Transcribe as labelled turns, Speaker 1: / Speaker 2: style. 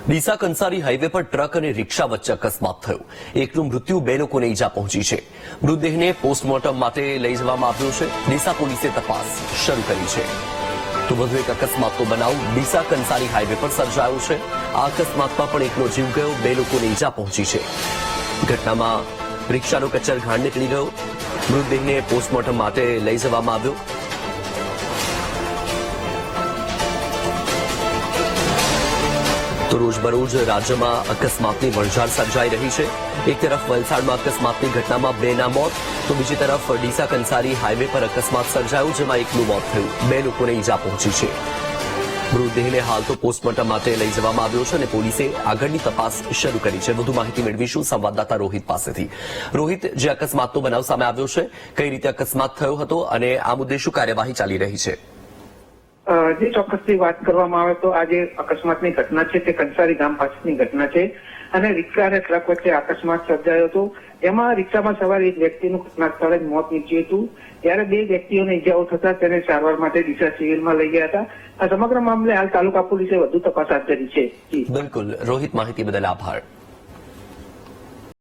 Speaker 1: Deesa Kansari highway પર truck અને રિક્ષા વચ્ચે અકસ્માત થયો. એકનું મૃત્યુ, 2 લોકોને ઈજા પહોંચી છે. મૃતદેહને પોસ્ટમોર્ટમ માટે લઈ જવામાં આવ્યો છે. ડીસા પોલીસે તપાસ શરૂ કરી છે. તો વધુ એક અકસ્માતનો બનાવ ડીસા કંસારી હાઈવે પર સર્જાયો છે. આ અકસ્માતમાં પણ એકનો જીવ ગયો, 2 લોકોને ઈજા પહોંચી છે. ઘટનામાં રિક્ષાનો કચરઘાણ નીકળી ગયો. મૃતદેહને પોસ્ટમોર્ટમ માટે લઈ જવામાં આવ્યો. તો રોજબરોજ રાજ્યમાં અકસ્માતની વણઝાર સર્જાઈ રહી છે. એક તરફ વલસાડમાં અકસ્માતની ઘટનામાં 2ના મોત, તો બીજી તરફ ડીસા કંસારી હાઈવે પર અકસ્માત સર્જાયો, જેમાં એકનું મોત થયું, 2 લોકોને ઈજા પહોંચી છે. મૃતદેહને હાલ તો પોસ્ટમોર્ટમ માટે લઈ જવામાં આવ્યો છે અને પોલીસે આગળની તપાસ શરૂ કરી છે. વધુ માહિતી મેળવીશું સંવાદદાતા રોહિત પાસેથી. રોહિત, જે અકસ્માતનો બનાવ સામે આવ્યો છે, કઈ રીતે અકસ્માત થયો હતો અને આ મુદ્દે શું કાર્યવાહી ચાલી રહી છે?
Speaker 2: જે ચોક્કસથી વાત કરવામાં આવે તો આ જે અકસ્માતની ઘટના છે તે કંસારી ગામ પાસેની ઘટના છે અને રિક્ષા અને ટ્રક વચ્ચે અકસ્માત સર્જાયો હતો. એમાં રિક્ષામાં સવાર એક વ્યક્તિનું ઘટના સ્થળે મોત નીપજ્યું હતું, ત્યારે 2 વ્યક્તિઓને ઈજાઓ થતા તેને સારવાર માટે ડીસા સિવિલમાં લઈ ગયા હતા. આ સમગ્ર મામલે હાલ તાલુકા પોલીસે વધુ તપાસ હાથ ધરી છે.
Speaker 1: બિલકુલ રોહિત, માહિતી બદલ આભાર.